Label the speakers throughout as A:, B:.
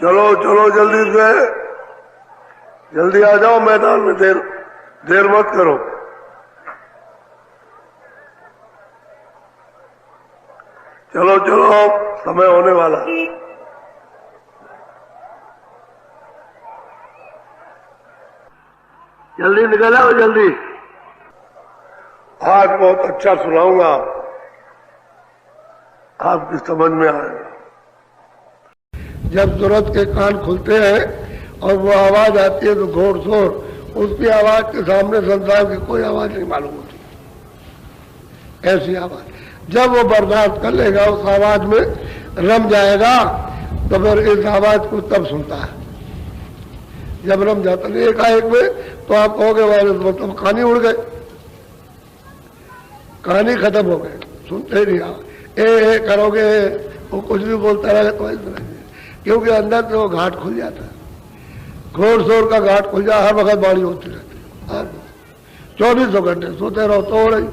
A: चलो चलो जल्दी से, जल्दी आ जाओ मैदान में, देर मत करो। चलो चलो समय होने वाला। जल्दी निकल आओ जल्दी। आज बहुत अच्छा सुनाऊंगा, आपकी समझ में आएगा। जब सूरज के कान खुलते हैं और वो आवाज आती है तो घोर शोर, उसकी आवाज के सामने संसार की कोई आवाज नहीं मालूम होती, ऐसी आवाज। जब वो बर्दाश्त कर लेगा, उस आवाज में रम जाएगा, तो फिर इस आवाज को तब सुनता है। जब रम जाता है एकाएक में, तो आप कहोगे वाले मतलब कहानी उड़ गए, कहानी खत्म हो गई, सुनते ही नहीं। ए करोगे वो कुछ भी बोलता रहेगा तो ऐसा, क्योंकि अंदर से वो घाट खुल जाता है, घोर शोर का घाट खुल जाए, हर वक्त बाणी होती रहती है। 24 घंटे सोते रहो तो हो रही,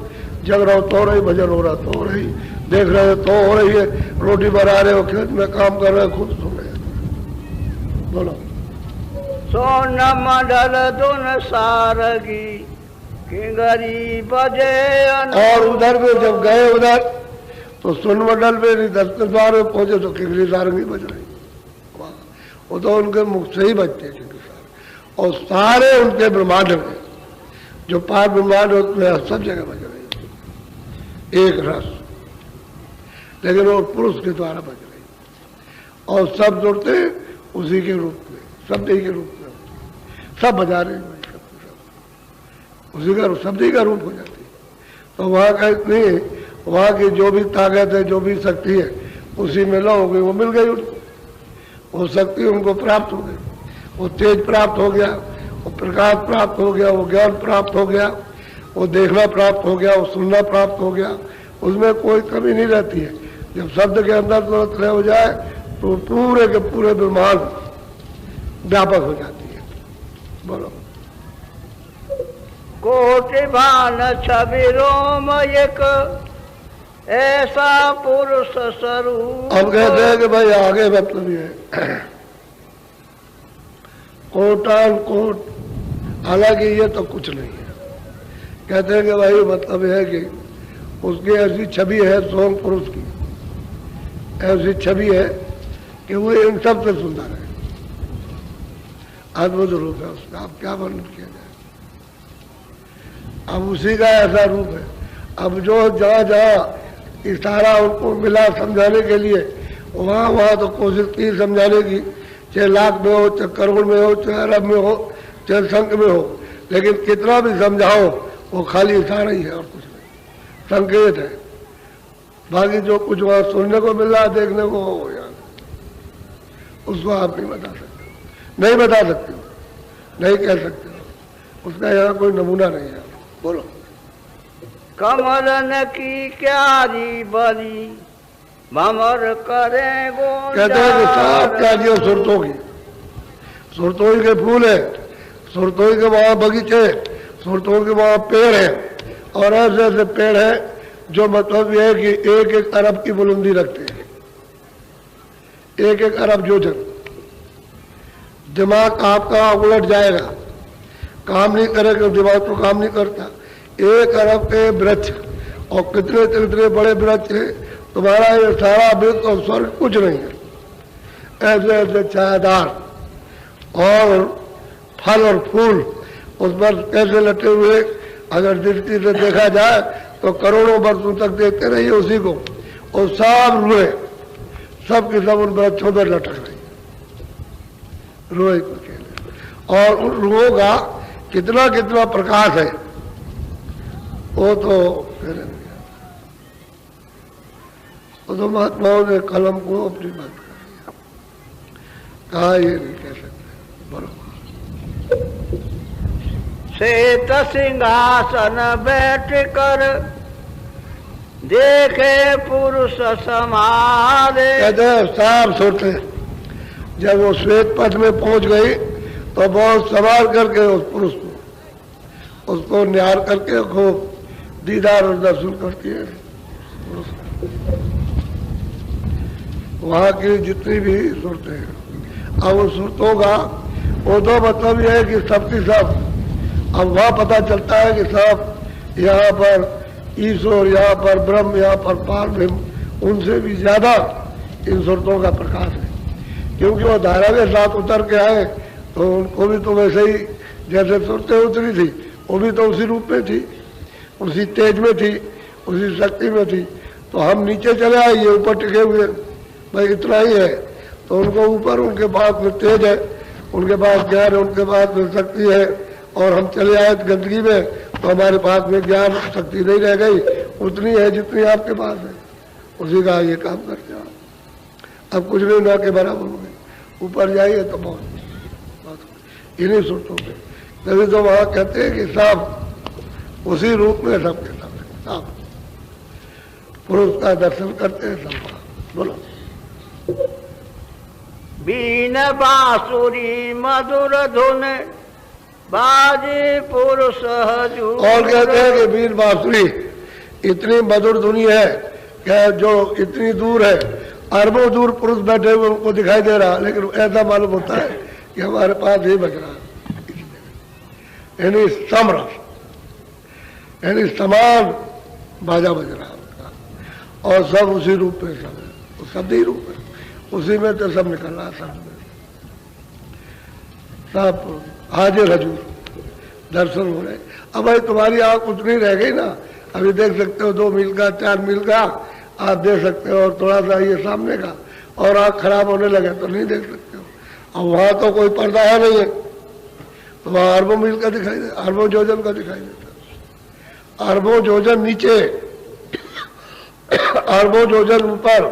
A: जग रहो तो हो रही, भजन हो रहा तो हो रही, देख रहे हो तो हो रही है, रोटी बना रहे हो, खेत में काम कर रहे हो, खुद सुन रहे हो। बोलो।
B: सोन मंडल दुन सारगी किंगरी बजे।
A: और उधर में जब गए उधर, तो सुन मंडल में दस द्वार में पहुंचे तो किंगरी सारंगी बज रही। वो तो उनके मुख से ही बजते हैं, और सारे उनके ब्रह्मांड में जो पार ब्रह्मांड होते हैं सब जगह बज रही, एक रस, लेकिन वो पुरुष के द्वारा बज रही, और सब जुड़ते उसी के रूप में, शब्द ही के रूप में, सब बजा रहे हैं, उसी का शब्द ही का रूप हो जाती है। तो वहाँ का इतनी, वहाँ की जो भी ताकत है, जो भी शक्ति है, उसी में लो हो गई, वो मिल गई उनको, वो शक्ति उनको प्राप्त हो गई, वो तेज प्राप्त हो गया, वो प्रकाश प्राप्त हो गया, वो ज्ञान प्राप्त हो गया, वो देखना प्राप्त हो गया, वो सुनना प्राप्त हो गया, उसमें कोई कमी नहीं रहती है। जब शब्द के अंदर तुरंत हो जाए तो पूरे के पूरे ब्रह्मांड व्यापक हो जाती है। बोलो।
B: कोटि भान छवि रोम एक ऐसा पुरुष स्वरूप।
A: हम कहते हैं कि भाई आगे मतलब ये कोटान कोट, हालांकि ये तो कुछ नहीं है। कहते हैं कि भाई मतलब है कि उसकी ऐसी छवि है, सोम पुरुष की ऐसी छवि है कि वो इन सब से सुंदर है, अद्भुत रूप है उसका, अब क्या वर्णन किया जाए। अब उसी का ऐसा रूप है। अब जो जहाँ जहाँ इशारा उनको मिला समझाने के लिए, वहाँ वहाँ तो कोशिश की समझाने की, चाहे लाख में हो, चाहे करोड़ में हो, चाहे अरब में हो, चाहे संख में हो, लेकिन कितना भी समझाओ वो खाली इशारा ही है और कुछ नहीं, संकेत है। बाकी जो कुछ वहाँ सुनने को मिल रहा है, देखने को हो यार, उसको आप नहीं बता सकते, नहीं बता सकते, नहीं कह सकते, उसका यहाँ कोई नमूना नहीं है। बोलो।
B: कमलन की क्यारी बली भमर करे गो।
A: कहते हैं कि सात क्यारियों सुरतों की, सुरतोई के फूल है, सुरतोई के वहाँ बगीचे, सुरतों के वहाँ पेड़ है, और ऐसे ऐसे पेड़ है जो मतलब ये है कि एक एक अरब की बुलंदी रखते हैं, एक एक अरब योजन। दिमाग आपका उलट जाएगा, काम नहीं करेगा, दिमाग तो काम नहीं करता। 1 अरब के वृक्ष, और कितने कितने बड़े वृक्ष है, तुम्हारा ये सारा वृक्ष और स्वर्ग कुछ नहीं है। ऐसे ऐसे छायादार और फल और फूल उस पर कैसे लटे हुए, अगर दृष्टि से देखा जाए तो करोड़ों वर्षों तक देखते रहिए उसी को, और सब रुए, सब की सब उन वृक्षों पर लटक रही, रुए को खेले। और उन रुओं का कितना कितना प्रकाश है वो तो महात्माओं ने कलम को अपनी बंद कर दिया, कहा ये नहीं कह सकते। बोलो।
B: श्वेत सिंहासन बैठ कर देखे पुरुष समारे।
A: कहते हैं साफ सोते, जब वो श्वेत पथ में पहुंच गई तो बहुत सवार करके उस पुरुष को, उसको निहार करके खूब दीदार और दर्शन करती है। वहाँ की जितनी भी सूरतें हैं, अब उस सुरतों का वो तो मतलब यह है कि सबकी सब, अब वहाँ पता चलता है कि सब यहाँ पर ईश्वर, यहाँ पर ब्रह्म, यहाँ पर पार ब्रह्म, उनसे भी ज्यादा इन सुरतों का प्रकाश है। क्योंकि वो धारा के साथ उतर के आए तो उनको भी तो वैसे ही जैसे सुरतें उतरी थी, वो भी तो उसी रूप में थी, उसी तेज में थी, उसी शक्ति में थी। तो हम नीचे चले आए, ये ऊपर टिके हुए, भाई इतना ही है। तो उनको ऊपर, उनके पास में तेज है, उनके पास ज्ञान है, उनके पास में शक्ति है, और हम चले आए गंदगी में, तो हमारे पास में ज्ञान शक्ति नहीं रह गई, उतनी है जितनी आपके पास है, उसी का ये काम करते हो। अब कुछ भी ना के बराबर हो गए, ऊपर जाइए तो बहुत इन्हीं सुरतों पे। तभी तो वहां कहते हैं कि सब उसी रूप में सबके सब पुरुष का दर्शन करते हैं सब। बोलो।
B: बीन बांसुरी मधुर धुन बाजे पुरुष हजूर।
A: और कहते हैं कि बीन बांसुरी इतनी मधुर धुनी है कि जो इतनी दूर है, अरबों दूर पुरुष बैठे हुए उनको दिखाई दे रहा, लेकिन ऐसा मालूम होता है कि हमारे पास ही बज रहा है। यानी समरस, यानी समान बाजा बज रहा है उनका, और सब उसी रूप में सब है, शब्द ही रूप है, उसी में तो सब निकल रहा है, शब्द में सब हाजिर हजूर दर्शन हो रहे। अब भाई तुम्हारी आंख उतनी रह गई ना, अभी देख सकते हो 2 मील का 4 मील का आप देख सकते हो, और थोड़ा सा ये सामने का, और आंख खराब होने लगे तो नहीं देख सकते हो। अब वहां तो कोई पर्दा है नहीं है, तो वहां अरबों मील का दिखाई दे, अरबों योजन का दिखाई देता, अरबों योजन नीचे, अरबों योजन ऊपर,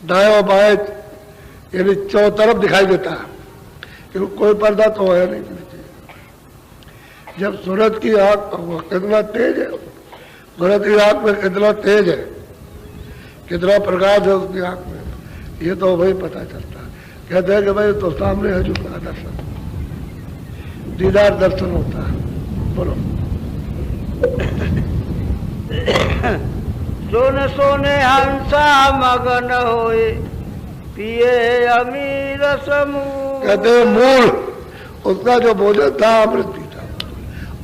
A: दाएं और बाएं यानी चौतरफ दिखाई देता है, क्योंकि कोई पर्दा तो है नहीं। जब सूरज की आंख कितना तेज है, सूरज की आंख में कितना तेज है, कितना प्रकाश है उसकी आंख में, ये तो भाई पता चलता है। कहते हैं कि भाई तो सामने हजूर का दर्शन, दीदार दर्शन होता है। बोलो।
B: सुन सुने हंसा मगन होए पिए अमीर समूह। कहते
A: हैं मूल उसका जो भोजन था अमृत पीता,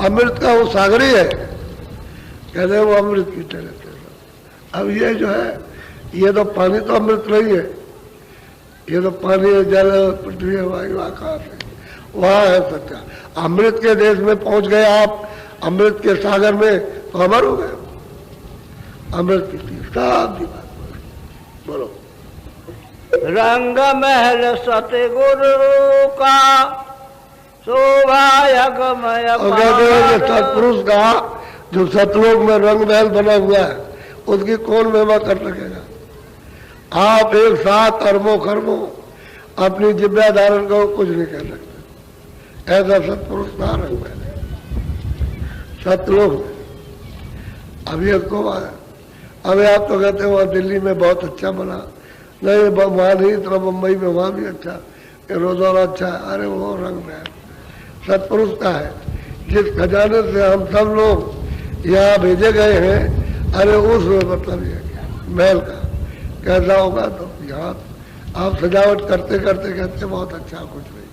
A: अमृत का वो सागरी है, कहते हैं वो अमृत पीते रहते हैं। अब ये जो है, ये तो पानी तो अमृत नहीं है, ये तो पानी है, जल, पृथ्वी, वायु, आकाश है, वहां है सत्या। अमृत के देश में पहुंच गए आप, अमृत के सागर में, तो अमर हो गए। अमृत पीती सब की बात बोलो।
B: रंग महल सतगुरु का शोभा यज्ञमय।
A: सत्पुरुष का जो सतलोक में रंग महल बना हुआ है, उसकी कौन महिमा कर सकेगा। आप एक साथ अरबों खरबों अपनी जिब्या धारण को कुछ नहीं कर सकते। ऐसा सत्पुरुष था रंग महल सतलोक में। अभी इसको अभी आप तो कहते हो वहाँ दिल्ली में बहुत अच्छा बना, नहीं वहाँ नहीं, इतना मुंबई में वहाँ भी अच्छा, रोजाना अच्छा है। अरे वो रंग महल सत्पुरुष का है, जिस खजाने से हम सब लोग यहाँ भेजे गए हैं। अरे उस मतलब ये महल का कैसा होगा, तो यहाँ आप सजावट करते करते कहते बहुत अच्छा, कुछ नहीं,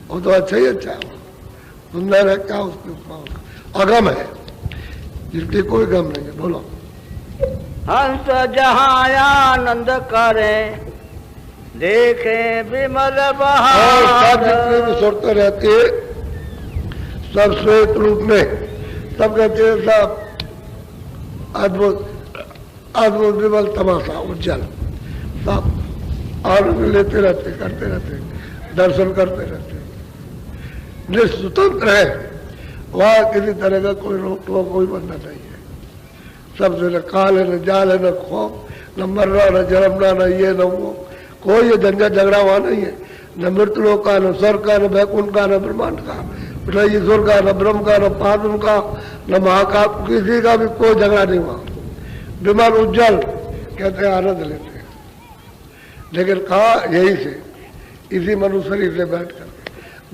A: वो तो अच्छा ही अच्छा है, सुंदर है, क्या उसके ऊपर अगम है जिसकी कोई गम नहीं है। बोलो।
B: हंस जहाँ आनंद करें देखे विमल बहार।
A: जितने भी सुरतें रहती है सब श्वेत रूप में, सब कहते हैं सब अद्भुत अद्भुत विमल तमाशा उज्जवल, सब आनंद लेते रहते, करते रहते, दर्शन करते रहते, निस्वतंत्र है। वहां किसी तरह का कोई रोक टोक कोई बंधन नहीं है। सबसे न काल है, न जाल है, न खौफ, न मरना, न जन्मना, न ये न वो, कोई ये झंझट झगड़ा वहां नहीं है। न मृतलोक का, न स्वर्ग का, न वैकुंठ का, न ब्रह्मांड का, न ईश्वर का, न ब्रह्म का, न पादम का, न महाकाल, किसी का भी कोई झगड़ा नहीं हुआ। विमल उज्जवल कहते हैं, आनंद लेते हैं। लेकिन कहा यही से, इसी मनुष्य शरीर से बैठ कर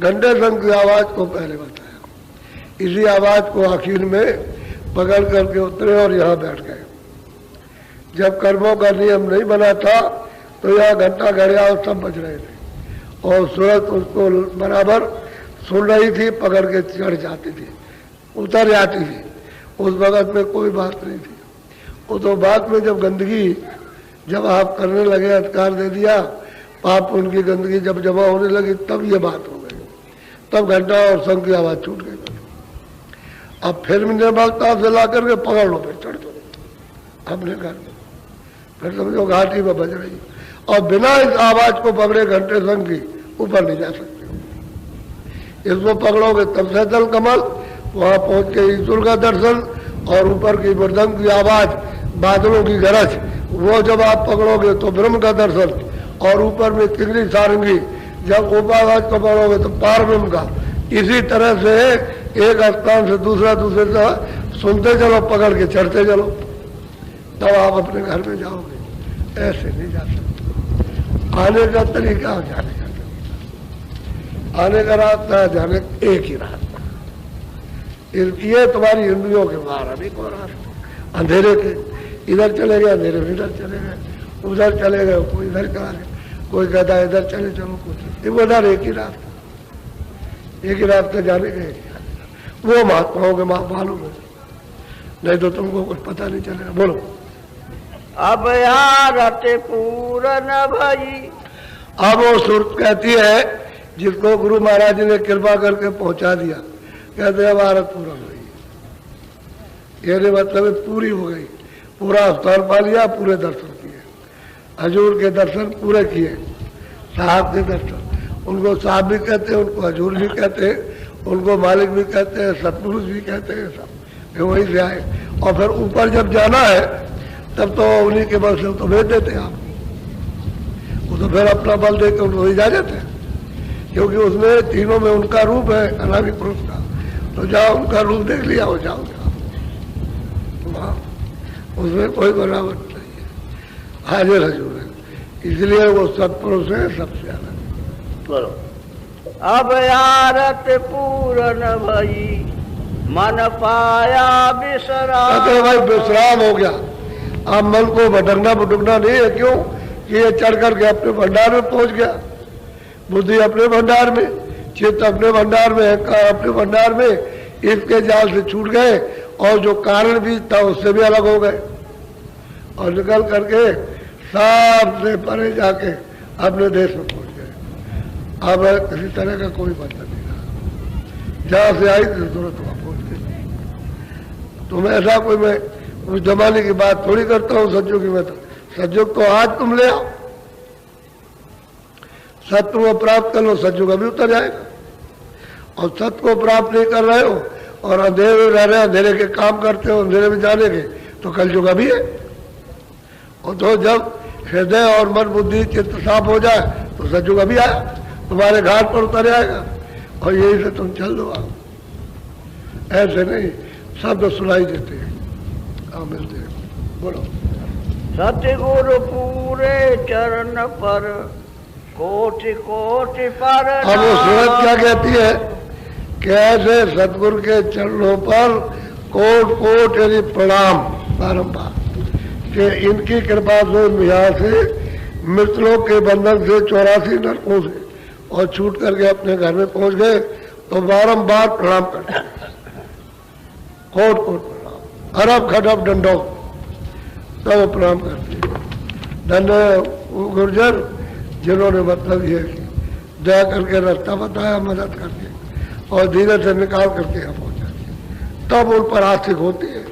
A: घंटे संग की आवाज को पहले बताया, इसी आवाज को आखिर में पकड़ करके उतरे और यहाँ बैठ गए। जब कर्मों का नियम नहीं बना था तो यहाँ घंटा घड़ियाल सब बज रहे थे और सूरज उसको बराबर सुन रही थी, पकड़ के चढ़ जाती थी, उतर जाती थी। उस वक्त में कोई बात नहीं थी। वो तो बाद में जब गंदगी जब आप करने लगे, अधिकार दे दिया, पाप उनकी गंदगी जब जमा होने लगी, तब ये बात हो गई। तब घंटा और शंख की आवाज छूट गई। अब फिर निर्भरता से ला करके पकड़ लो, फिर चढ़ दो अपने घर में, फिर समझो घाटी में बज रही और बिना इस आवाज को पकड़े घंटे शंख की ऊपर नहीं जा सकते। इसको पकड़ोगे तब से जल कमल, वहां पहुंच के ईश्वर का दर्शन और ऊपर की मृदंग की आवाज, बादलों की गरज, वो जब आप पकड़ोगे तो ब्रह्म का दर्शन, और ऊपर में किंगरी सारंगी जब उपावाज को पकड़ोगे तो पार ब्रह्म का। इसी तरह से एक स्थान से दूसरे से सुनते चलो, पकड़ के चढ़ते चलो, तब आप अपने घर में जाओगे। ऐसे नहीं जा सकते। आने का तरीका और जाने का तरीका, आने का रास्ता, जाने एक ही रास्ता। ये तुम्हारी इंद्रियों के बाहर अभी को रास्ता, अंधेरे के इधर चले गए, अंधेरे में इधर चले गए, उधर चले गए, कोई इधर चला गया, कोई कहता है इधर चले चलो, कुछ उधर एक ही रास्ता, एक ही रास्ता जाने का। वो महात्माओं के मालूम है, नहीं तो तुमको कुछ पता नहीं चलेगा। बोलो।
B: अब यारत पूरन भई।
A: अब वो सुरत कहती है जिसको गुरु महाराज ने कृपा करके पहुंचा दिया, कहते अब आरत पूरा हो गई। ये मतलब पूरी हो गई, पूरा स्थान पा लिया, पूरे दर्शन किए, हजूर के दर्शन पूरे किए, साहब के दर्शन। उनको साहब भी कहते हैं, उनको हजूर भी कहते हैं, उनको मालिक भी कहते हैं, सतपुरुष भी कहते हैं, सब वहीं से आए। और फिर ऊपर जब जाना है तब तो उन्हीं के बल से तो भेज देते आप, वो तो फिर अपना बल देकर उनको इजाजत है, क्योंकि उसमें तीनों में उनका रूप है, अनादि पुरुष का। तो जाओ, उनका रूप देख लिया, हो जाओ वहाँ, उसमें कोई बनावट नहीं है, हाजिर हजूर है, इसलिए वो सतपुरुष है, सबसे अलग। बोलो।
B: अब यारत पूरन भई, मन पाया विश्राम।
A: कहते भाई विश्राम हो गया, अब मन को भटकना भटकना नहीं है। क्यों कि ये चढ़ करके अपने भंडार में पहुंच गया, बुद्धि अपने भंडार में, चित्त अपने भंडार में, अहंकार अपने भंडार में, इसके जाल से छूट गए और जो कारण भी था उससे भी अलग हो गए और निकल करके सबसे परे जाके अपने देश में पहुंच गए। अब किसी तरह का कोई मतलब नहीं रहा, जहां से आई थी तुरंत वहां पहुंच गई। तो मैं ऐसा कोई, मैं उस जमाने की बात थोड़ी करता हूँ सज्जों की। मैं तो सज्जों को आज तुम ले आओ, सत्य को प्राप्त कर लो, सज्जों का भी उतर जाएगा। और सत्य को प्राप्त नहीं कर रहे हो और अंधेरे में रह रहे, अंधेरे के काम करते हो, अंधेरे में जाने के, तो कलयुग भी है। और तो जब हृदय और मन बुद्धि चित्त साफ हो जाए तो सज्जु भी आया, तुम्हारे घाट पर उतर आएगा और यही से तुम चल दो। आप ऐसे नहीं शब्द सुनाई देते हैं, मिलते हैं। बोलो।
B: सतगुरु पूरे चरण पर कोटि कोटि पर।
A: अब वो सूरत क्या कहती है, कैसे सतगुरु के चरणों पर कोट कोट यानी प्रणाम बारंबार, कि इनकी कृपा से यहाँ से मृतलोक के बंधन से 84 नरकों से और छूट करके अपने घर में पहुंच गए, तो बारंबार प्रणाम करते हैं, कोट कोट प्रणाम, अरब खडब डंडो, तब प्रणाम करते हैं। धन्य गुर्जर जिन्होंने मतलब ये दया करके रास्ता बताया, मदद करके और धीरे से निकाल करके यहाँ पहुंचा दिया, तब उन पर आस्तिक होती है,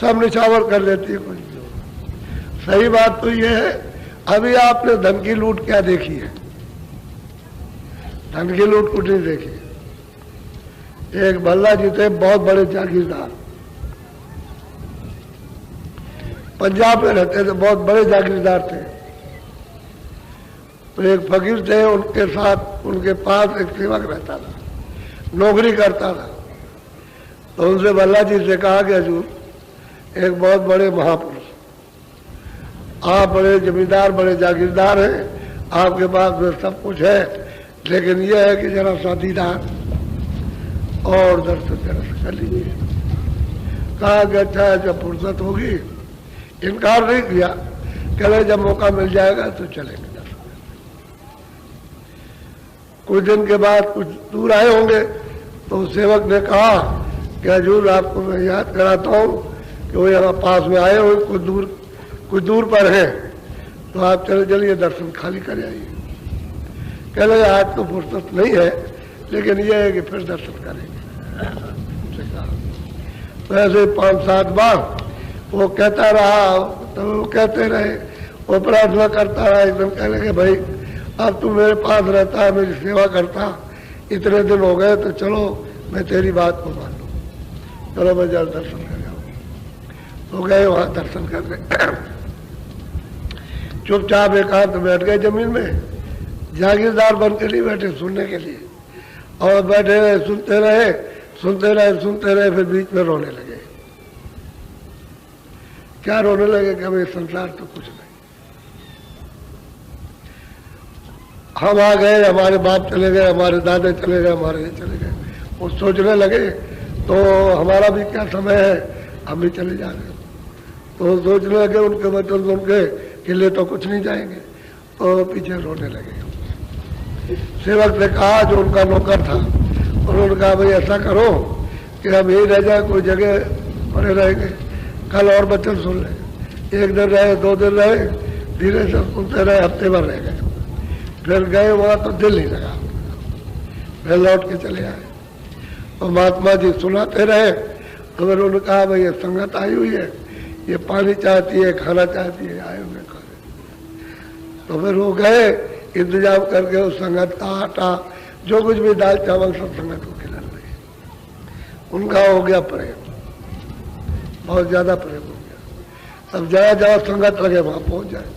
A: सब निछावर कर लेती है। कुछ सही बात तो ये है, अभी आपने धन की लूट क्या देखी है? धन की लूट कुछ नहीं देखी। एक भल्ला जी थे, बहुत बड़े जागीरदार, पंजाब में रहते थे, बहुत बड़े जागीरदार थे। तो एक फकीर थे, उनके साथ उनके पास एक सेवक रहता था, नौकरी करता था। तो उनसे भल्ला जी से कहा कि हजूर एक बहुत बड़े महापुरुष, आप बड़े जमींदार बड़े जागीरदार हैं, आपके पास में सब कुछ है, लेकिन यह है कि जरा सा दीदार और दर्शन जरा सा कर लीजिए। कहा कि अच्छा जब फुर्सत होगी, इनकार नहीं किया, कह रहे जब मौका मिल जाएगा तो चलेंगे। कुछ दिन के बाद कुछ दूर आए होंगे तो सेवक ने कहा कि हजूर आपको मैं याद कराता हूँ कि वो यहाँ पास में आए हो, कुछ दूर पर है, तो आप चले चलिए दर्शन खाली कर आइए। कह रहे आज तो फुर्सत नहीं है, लेकिन ये है कि फिर दर्शन करेंगे। तो ऐसे 5-7 बार वो कहता रहा, तो वो कहते रहे, वो प्रार्थना करता रहा। एकदम कह लगे भाई अब तू मेरे पास रहता है, मेरी सेवा करता, इतने दिन हो गए, तो चलो मैं तेरी बात को मान लूँ, चलो मैं जरा दर्शन कर जाऊँ। तो गए वहाँ दर्शन करने। चुपचाप एकांत बैठ गए जमीन में, जागीरदार बन के नहीं बैठे सुनने के लिए, और बैठे रहे, सुनते रहे सुनते रहे सुनते रहे, फिर बीच में रोने लगे। क्या रोने लगे कि भाई संसार तो कुछ नहीं, हम आ गए, हमारे बाप चले गए, हमारे दादे चले गए, हमारे ये चले गए। वो सोचने लगे तो हमारा भी क्या समय है, हम भी चले जा रहे। तो सोचने लगे उनके वचन सुन के कि ले तो कुछ नहीं जाएंगे, तो पीछे रोने लगे। सेवक ने कहा जो उनका नौकर था, उन्होंने कहा भाई ऐसा करो कि हम यही रह जाए, कोई जगह पड़े रहेंगे, कल और वचन सुन ले। 1 दिन रहे, 2 दिन रहे, धीरे से सुनते रहे, हफ्ते भर रह गए। फिर गए वहाँ तो दिल नहीं लगा, फिर लौट के चले आए। और महात्मा जी सुनाते रहे, तो फिर उन्होंने कहा भाई ये संगत आई हुई है, ये पानी चाहती है, खाना चाहती है, आए हुए खाने। तो फिर वो गए, इंतजाम करके उस संगत का आटा, जो कुछ भी दाल चावल सब संगत को खिला रहे। उनका हो गया प्रेम, बहुत ज्यादा प्रेम हो गया। अब जहाँ जहाँ संगत लगे वहाँ पहुँच जाए,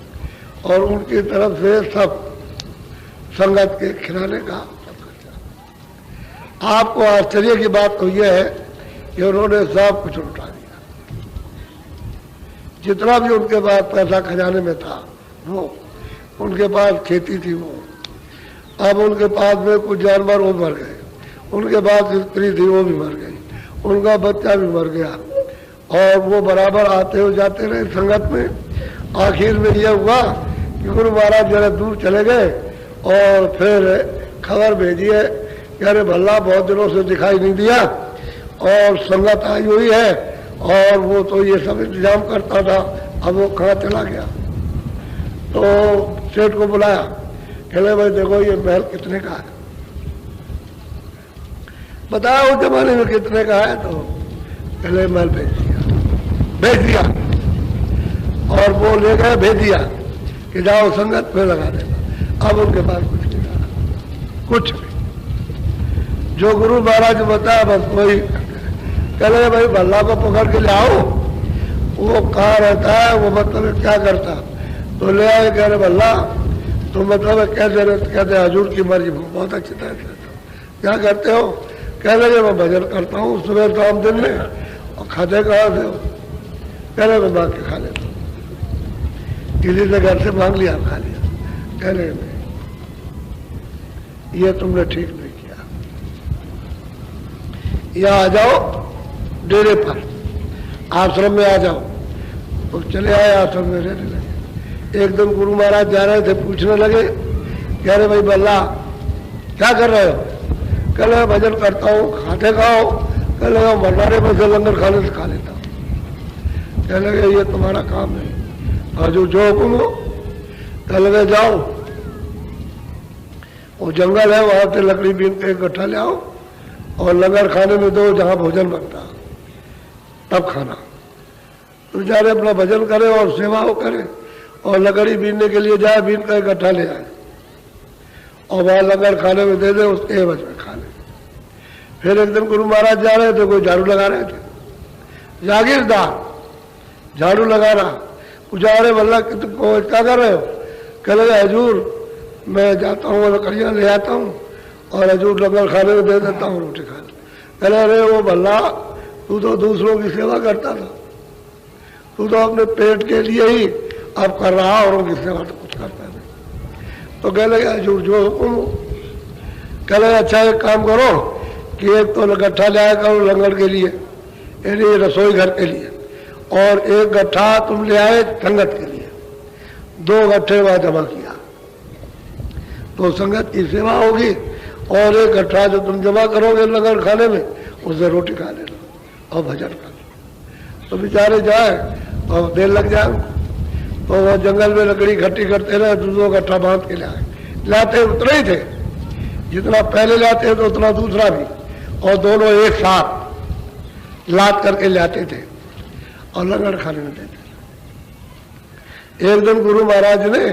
A: और उनकी तरफ से सब संगत के खिलाने का सब खर्चा। आपको आश्चर्य की बात तो यह है कि उन्होंने सब कुछ उठा दिया, जितना भी उनके पास पैसा खजाने में था वो, उनके पास खेती थी वो, अब उनके पास में कुछ जानवर वो मर गए, उनके पास स्त्री थी वो भी मर गई, उनका बच्चा भी मर गया, और वो बराबर आते हो जाते रहे संगत में। आखिर में यह हुआ कि गुरु महाराज जरा दूर चले गए, और फिर खबर भेजी है कि अरे भल्ला बहुत दिनों से दिखाई नहीं दिया, और संगत आई हुई है, और वो तो ये सब इंतजाम करता था, अब वो कहाँ चला गया। तो सेठ को बुलाया, कहले भाई देखो ये महल कितने का है, बताया उस जमाने में कितने का है। तो कहले महल भेज दिया, और वो ले गए, भेज दिया कि जाओ संगत पे लगा देना। अब उनके पास कुछ नहीं रहा, कुछ नहीं। जो गुरु महाराज बताया बस वही। कह रहे भाई भल्ला को पकड़ के ले आओ, वो कहाँ रहता है, वो मतलब क्या करता, तो ले आए। कह रहे भल्ला तो मतलब कहते हजूर की मर्जी, बहुत अच्छी तरह से। क्या करते हो? कह लगे मैं भजन करता हूँ सुबह शाम दिन में। और खाते कहाँ से हो? कह रहे मैं मांग के खा लेता हूँ, किसी से घर से मांग लिया खा लिया। कह रहे नहीं, ये तुमने ठीक नहीं किया, यहाँ आ जाओ डेरे पर, आश्रम में आ जाओ। तो चले आए, आश्रम में रहने लगे। एक दिन गुरु महाराज जा रहे थे, पूछने लगे, कह रहे भाई बल्ला क्या कर रहे हो? कह रहे भजन करता हूँ। खाते खाओ? कह लगा भंडारे में से लंगर खाने से खा लेता हूँ। कह लगे ये तुम्हारा काम है, और जो हुक्म हो। कह लगे जाओ, वो जंगल है, वहां से लकड़ी बीन के इकट्ठा ले आओ, और लंगर खाने में दो जहां भोजन बनता, तब खाना। तो बेचारे अपना भजन करे और सेवा हो करे, और लकड़ी बीनने के लिए जाए, बीन का इकट्ठा ले आए, और वहां लंगर खाने में दे दे, उसके एवज में खा ले। फिर एक दिन गुरु महाराज जा रहे थे, कोई झाड़ू लगा रहे थे, जागीरदार झाड़ू लगा रहा। पूछा अरे वल्ला क्या कर रहे हो? कह लगे हजूर मैं जाता हूँ लकड़ियाँ ले आता हूँ, और हजूर लंगर खाने में दे देता हूँ, रोटी खा ले। कह अरे वो भल्ला तू तो दूसरों की सेवा करता था, तू तो अपने पेट के लिए ही अब कर रहा, और उनकी सेवा तो कुछ करता नहीं। तो कह लगे हजूर जो हुक्म। कह लगे अच्छा एक काम करो कि एक तो गट्ठा ले आया करो लंगर के लिए, यानी रसोई घर के लिए, और एक गट्ठा तुम ले आए संगत के लिए। 2 गट्ठे वहां जमा किया तो संगत की सेवा होगी, और 1 गट्ठा जो तुम जमा करोगे लंगर खाने में उससे रोटी खा लेना और भजन कर लो। तो बेचारे जाए और देर लग जाए, तो वो जंगल में लकड़ी इकट्ठी करते रहे, 2 गट्ठा बांध के लाते उतना ही थे जितना पहले लाते तो उतना दूसरा भी, और दोनों एक साथ लाद करके लाते थे और लंगर खाने में देते थे। एक दिन गुरु महाराज ने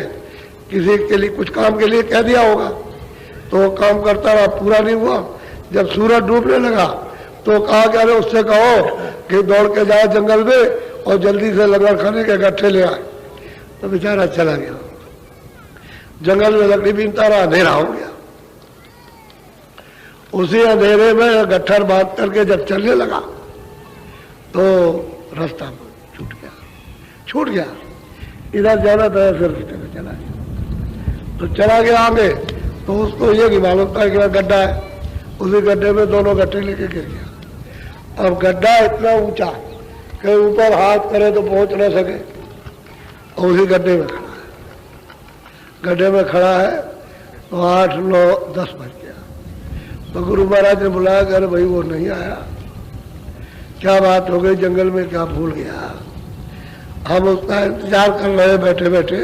A: किसी के लिए कुछ काम के लिए कह दिया होगा, तो वो काम करता रहा, पूरा नहीं हुआ। जब सूरज डूबने लगा तो कहा कि अरे उससे कहो कि दौड़ के जाए जंगल में और जल्दी से लंगर खाने के गट्ठे ले आए। तो बेचारा चला गया, जंगल में लकड़ी बीनता रहा, अंधेरा हो गया। उसी अंधेरे में गट्ठर बांध करके जब चलने लगा तो रास्ता छूट गया, इधर जाना था फिर रास्ते में चला गया। तो चला गया आगे, तो उसको ये कि मालूम था कि गड्ढा है, उसी गड्ढे में दोनों गट्ठे लेके गिर गया। अब गड्ढा इतना ऊंचा कि ऊपर हाथ करे तो पहुंच ना सके, और उसी गड्ढे में खड़ा है। गड्ढे में खड़ा है तो 8, 9, 10 बज गया। तो गुरु महाराज ने बुलाया कि अरे भाई वो नहीं आया, क्या बात हो गई, जंगल में क्या भूल गया? हम उसका इंतजार कर रहे बैठे बैठे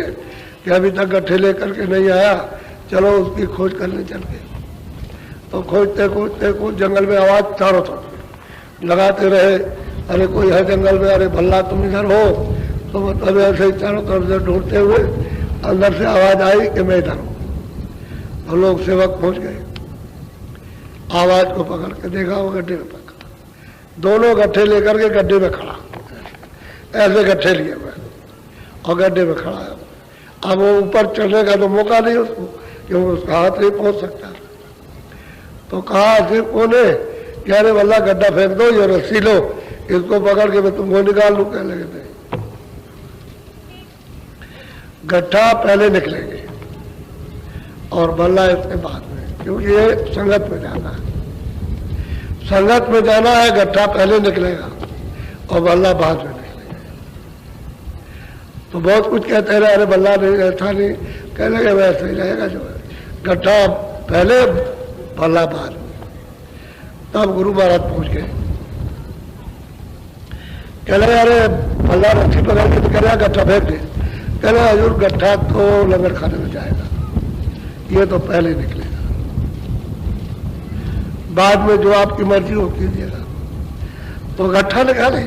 A: कि अभी तक गट्ठे लेकर के नहीं आया, चलो उसकी खोज करने चल गए। तो खोजते खोजते खोज जंगल में आवाज चारों तरफ लगाते रहे, अरे कोई है जंगल में, अरे भल्ला तुम इधर हो। तो मतलब ऐसे ही चारों तरफ से ढूंढते हुए अंदर से आवाज आई कि मैं इधर हूं। तो लोग सेवक पहुंच गए, आवाज को पकड़ के देखा, वो गड्ढे में पकड़ा, दोनों गट्ठे लेकर के गड्ढे में खड़ा, ऐसे गट्ठे लिए हुए और गड्ढे में खड़ा है। अब वो ऊपर चढ़ने का तो मौका नहीं उसको, क्योंकि उसका हाथ नहीं पहुंच सकता। तो कहा सिर्फ कोने कि अरे वल्ला गड्ढा फेंक दो, ये रस्सी लो, इसको पकड़ के मैं तुमको निकाल लूं। कहने लगे गड्ढा पहले निकलेंगे और बल्ला इसके बाद में, क्योंकि ये संगत में जाना है, संगत में जाना है। गड्ढा पहले निकलेगा और बल्ला बाद में निकलेगा। तो बहुत कुछ कहते रहे, अरे बल्ला नहीं, ऐसा नहीं। कहने लगे वैसे ही रहेगा, जो है गड्ढा पहले बल्ला बाद में। तब गुरु महाराज पहुंच गए, कह रहे अरे बल्ला रस्सी पकड़ के कह रहा गड्ढा फेंक दे। कह रहे हजूर गड्ढा तो लंगर खाने में जाएगा, ये तो पहले निकलेगा, बाद में जो आपकी मर्जी हो कीजिएगा। तो गड्ढा निकाले,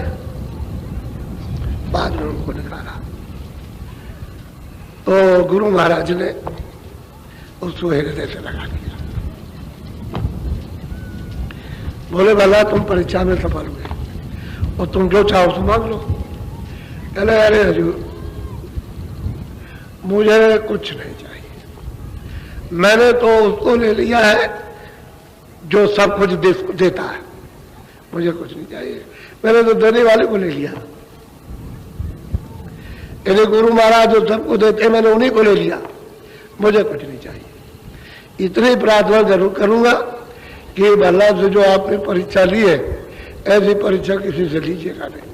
A: बाद में उनको निकाला। तो गुरु महाराज ने उसको हृदय से लगा दिया। बोले भला तुम परीक्षा में सफल हुए और तुम जो चाहो सो मांग लो। कहले अरे हजूर मुझे कुछ नहीं चाहिए, मैंने तो उसको ले लिया है जो सब कुछ देता है, मुझे कुछ नहीं चाहिए। मैंने तो देने वाले को ले लिया, यदि गुरु महाराज जो सबको देते मैंने उन्हीं को ले लिया, मुझे कुछ नहीं चाहिए। इतनी प्रार्थना जरूर करूंगा कि भला से जो आपने परीक्षा ली है, ऐसी परीक्षा किसी से लीजिएगा नहीं।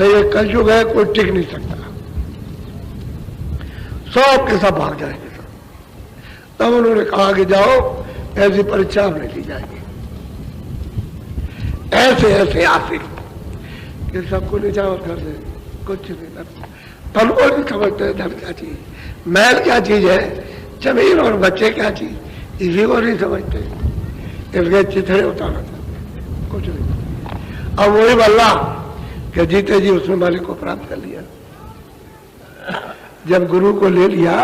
A: ये कलयुग है, कोई टिक नहीं सकता, सब के सब भाग जाएंगे। तब उन्होंने कहा कि जाओ ऐसी परीक्षा हमने ली जाएगी। ऐसे ऐसे आसिक कि सबको निजावत कर दे, कुछ नहीं करते, तन को नहीं समझते धन क्या चीज, मैल क्या चीज है, जमीन और बच्चे क्या चीज, इसी को नहीं समझते, इसके चिथड़े उतारना चाहते, कुछ नहीं। अब वही बल्ला कि जीते जी उसने मालिक को प्राप्त कर लिया। जब गुरु को ले लिया,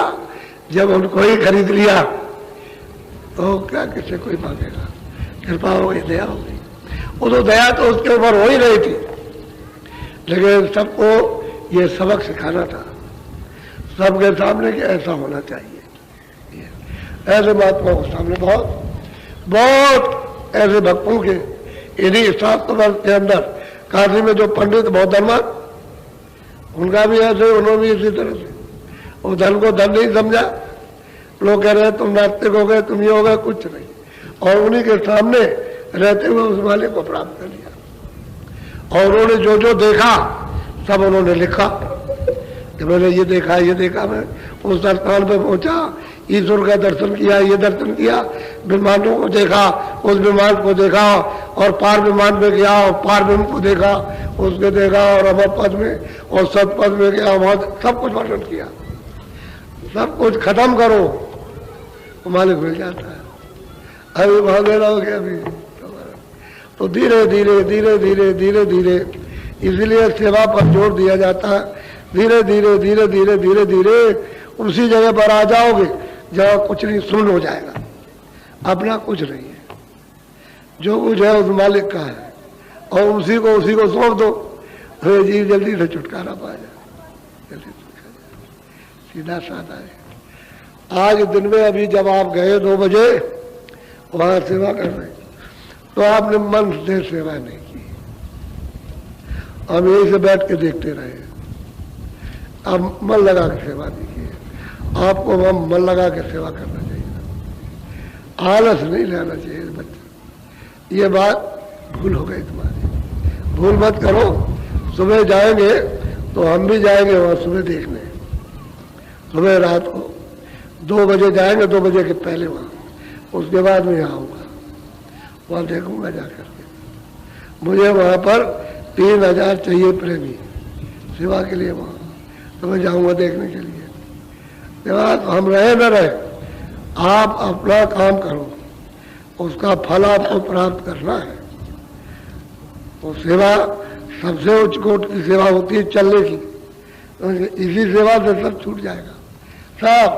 A: जब उनको ही खरीद लिया, तो क्या किसी कोई मांगेगा? कृपा हो गई, दया हो गई। वो तो दया तो उसके ऊपर हो ही रही थी, लेकिन सबको ये सबक सिखाना था, सबके सामने कि ऐसा होना चाहिए। ऐसे महात्मा के सामने बहुत ऐसे भक्तों के इन्हीं शास्त्र वर्ष के अंदर काशी में जो पंडित बौद्धर्मा, उनका भी ऐसे, उन्होंने भी इसी तरह से वो धन को धन नहीं समझा। लोग कह रहे हैं तुम नास्तिक हो गए, तुम ये हो गए, कुछ नहीं, और उन्हीं के सामने रहते हुए उस मालिक को प्राप्त कर लिया। और उन्होंने जो जो देखा सब उन्होंने लिखा, कि मैंने ये देखा, मैं उस स्थान पे पहुंचा, ईश्वर का दर्शन किया, ये दर्शन किया, विमानों को देखा, उस विमान को देखा, और पार विमान में गया और पार विमान को देखा, उसके देखा, और अमर पद में और सतपद में गया, वहां सब कुछ वर्णन किया। सब कुछ खत्म करो तो मालिक मिल जाता है। अभी भागे रहोगे अभी तो धीरे धीरे धीरे धीरे धीरे धीरे, इसलिए सेवा पर जोर दिया जाता है। धीरे धीरे धीरे धीरे धीरे धीरे उसी जगह पर आ जाओगे जहाँ कुछ नहीं, सुन हो जाएगा, अपना कुछ नहीं है, जो कुछ है उस मालिक का है, और उसी को सौंप दो, अरे जी जल्दी से छुटकारा पा जाए, जल्दी सीधा साधा है। आज दिन में अभी जब आप गए 2 बजे वहां सेवा करने, तो आपने मन से सेवा नहीं की, हम यहीं से बैठ के देखते रहे, अब मन लगा के सेवा नहीं की। आपको हम मन लगा के सेवा करना चाहिए, आलस नहीं लेना चाहिए बच्चे। ये बात भूल हो गई तुम्हारी, भूल मत करो। सुबह जाएंगे तो हम भी जाएंगे वहां सुबह देखने, सुबह रात को 2 बजे जाएंगे, 2 बजे के पहले वहां, उसके बाद मैं आऊँगा, वहां देखूंगा जाकर के। मुझे वहां पर 3000 चाहिए प्रेमी सेवा के लिए, वहां तो मैं जाऊंगा देखने के लिए। सेवा हम रहे न रहे, आप अपना काम करो, उसका फल आपको प्राप्त करना है। तो सेवा सबसे उच्च कोट की सेवा होती है चलने की, तो इसी सेवा से सब छूट जाएगा। सब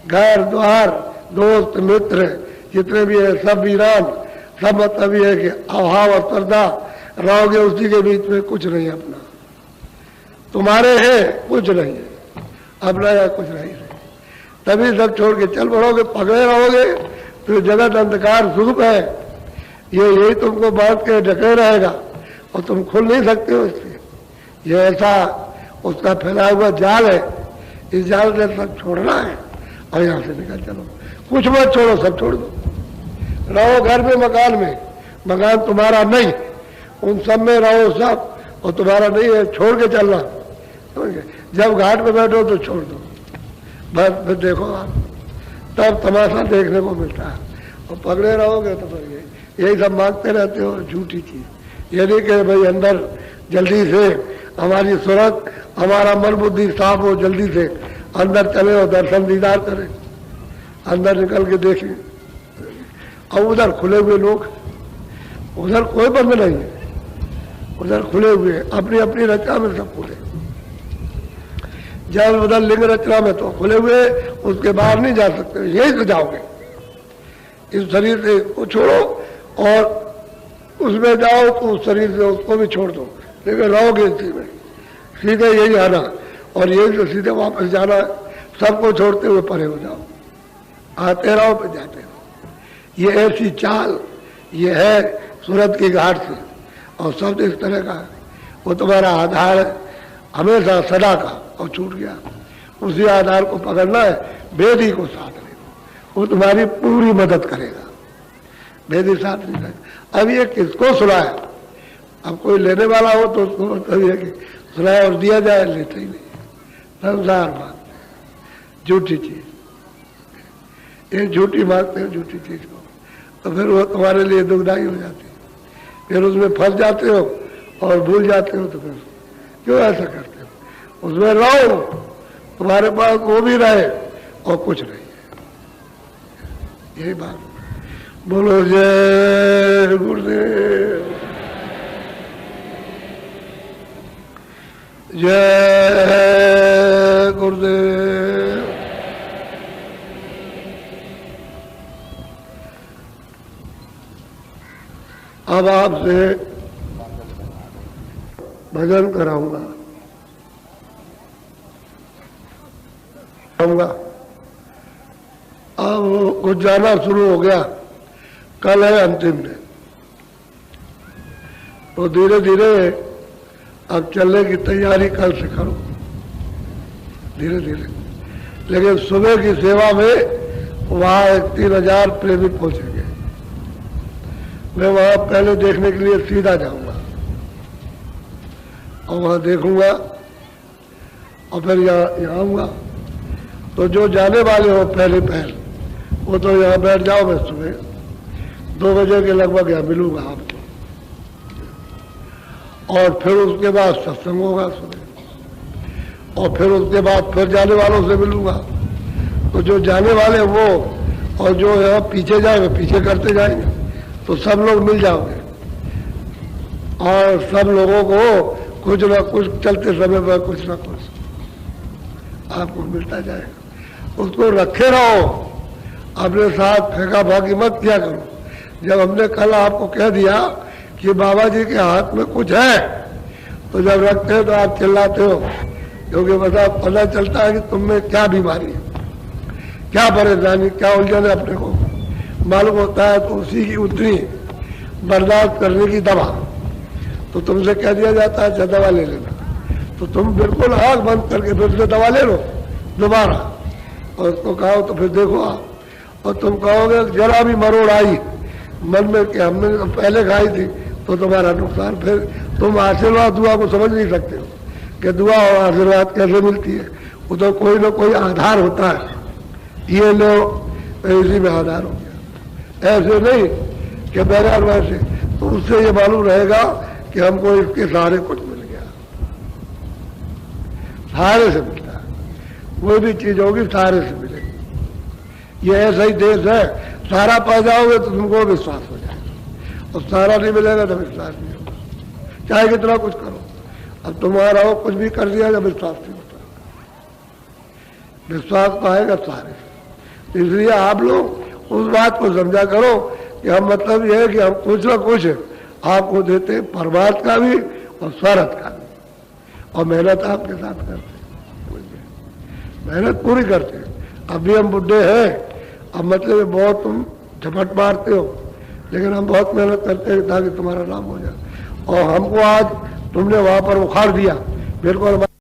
A: घर द्वार दोस्त मित्र जितने भी है सब वीरान, सब मतलब ये है कि अभाव और श्रद्धा रहोगे उसी के बीच में, कुछ नहीं अपना, तुम्हारे है कुछ नहीं है, अपना या कुछ नहीं है, तभी सब छोड़ के चल पड़ोगे, पकड़े रहोगे तो जगत अंधकार स्वरूप है, ये यही तुमको बांध के ढके रहेगा और तुम खुल नहीं सकते हो इससे। ये ऐसा उसका फैला हुआ जाल है, इस जाल से सब छोड़ना है और यहाँ से निकल चलो, कुछ मत छोड़ो, सब छोड़ दो। रहो घर में, मकान तुम्हारा नहीं, उन सब में रहो सब, और तुम्हारा नहीं है, छोड़ के चलना। जब घाट पे बैठो तो छोड़ दो, बस फिर देखो आप, तब तमाशा देखने को मिलता है। और पकड़े रहोगे तो फिर यही सब मांगते रहते हो, झूठी चीज। यदि कि भाई अंदर जल्दी से हमारी सूरत, हमारा मन बुद्धि साफ हो, जल्दी से अंदर चले और दर्शन दीदार करें, अंदर निकल के देखें। और उधर खुले हुए लोग, उधर कोई बंद नहीं है, उधर खुले हुए, अपनी अपनी रचना में सब खुले। जब उधर लिंग रचना में तो खुले हुए, उसके बाहर नहीं जा सकते, यही से जाओगे। इस शरीर से को छोड़ो और उसमें जाओ तो उस शरीर से उसको भी छोड़ दो, लेकिन रहोगे इसी में, सीधे यही आना और यही से सीधे वापस जाना, सबको छोड़ते हुए परे हो जाओ, आते रहो फिर जाते रहो। ये ऐसी चाल ये है सूरत की घाट से, और शब्द इस तरह का है, वो तुम्हारा आधार है हमेशा सदा का, और छूट गया, उसी आधार को पकड़ना है, वेदी को साथ ले, वो तुम्हारी पूरी मदद करेगा। वेदी साथ नहीं करेगा। अब ये किसको सुनाया, अब कोई लेने वाला हो तो उसको मतलब है कि सुनाया और दिया जाए, लेते ही नहीं, संसार बात, झूठी चीज, ये झूठी मांगते हो झूठी चीज को, तो फिर वो तुम्हारे लिए दुखदाई हो जाती है, फिर उसमें फंस जाते हो और भूल जाते हो। तो फिर क्यों ऐसा करते हो, उसमें रहो, तुम्हारे पास वो भी रहे और कुछ नहीं है, यही बात। बोलो जय गुरुदेव, जय गुरुदेव। अब आपसे भजन कराऊंगा, अब कुछ जाना शुरू हो गया, कल है अंतिम दिन, तो धीरे धीरे अब चलने की तैयारी कल से करो, धीरे धीरे। लेकिन सुबह की सेवा में वहां 3000 प्रेमी पहुंचेंगे, मैं वहां पहले देखने के लिए सीधा जाऊंगा और वहां देखूंगा, और फिर यहाँ आऊँगा। तो जो जाने वाले हो पहले पहल वो तो यहाँ बैठ जाओ, मैं सुबह 2 बजे के लगभग यहाँ मिलूंगा आपको। और फिर उसके बाद सत्संग होगा सुबह, और फिर उसके बाद फिर जाने वालों से मिलूंगा। तो जो जाने वाले वो और जो यहाँ पीछे जाएंगे पीछे करते जाएंगे, तो सब लोग मिल जाओगे और सब लोगों को कुछ ना कुछ चलते समय पर कुछ ना कुछ आपको मिलता जाएगा। उसको रखे रहो, अपने साथ फेंका फाकी मत किया करो। जब हमने कल आपको कह दिया कि बाबा जी के हाथ में कुछ है, तो जब रखते हो तो आप चिल्लाते हो, क्योंकि पता चलता है कि तुम में क्या बीमारी है, क्या परेशानी, क्या उलझन है, अपने को मालूम होता है। तो उसी की उतनी बर्दाश्त करने की दवा तो तुमसे कह दिया जाता है, अच्छा दवा ले लेना, तो तुम बिल्कुल आँख बंद करके फिर से दवा ले लो दोबारा, और उसको कहो तो फिर देखो आप, और तुम कहोगे जरा भी मरोड़ आई मन में कि हमने तो पहले खाई थी, तो तुम्हारा नुकसान। फिर तुम आशीर्वाद दुआ को समझ नहीं सकते हो कि दुआ और आशीर्वाद कैसे मिलती है। वो तो कोई ना कोई आधार होता है, ये लो इसी में आधार हो गया, ऐसे नहीं कि बगैर वैसे। तो उससे ये मालूम रहेगा कि हमको इसके सहारे कुछ मिल गया, सहारे से मिलता है। कोई भी चीज होगी सहारे से मिलेगी। ये ऐसा ही देश है, सहारा पा जाओगे तो तुमको विश्वास हो जाएगा, और सहारा नहीं मिलेगा तो विश्वास नहीं होगा, चाहे कितना कुछ करो। अब तुम्हारा हो कुछ भी कर दिया जब विश्वास नहीं होता, विश्वास पाएगा सहारे से। इसलिए आप लोग उस बात को समझा करो कि हम मतलब यह है कि हम कुछ ना कुछ आपको देते हैं, परमार्थ का भी और स्वार्थ का भी, और मेहनत आपके साथ करते हैं, मेहनत पूरी करते हैं। अभी हम बुढ़े हैं, अब मतलब बहुत तुम झपट मारते हो, लेकिन हम बहुत मेहनत करते हैं ताकि तुम्हारा नाम हो जाए। और हमको आज तुमने वहां पर उखाड़ दिया, बिल्कुल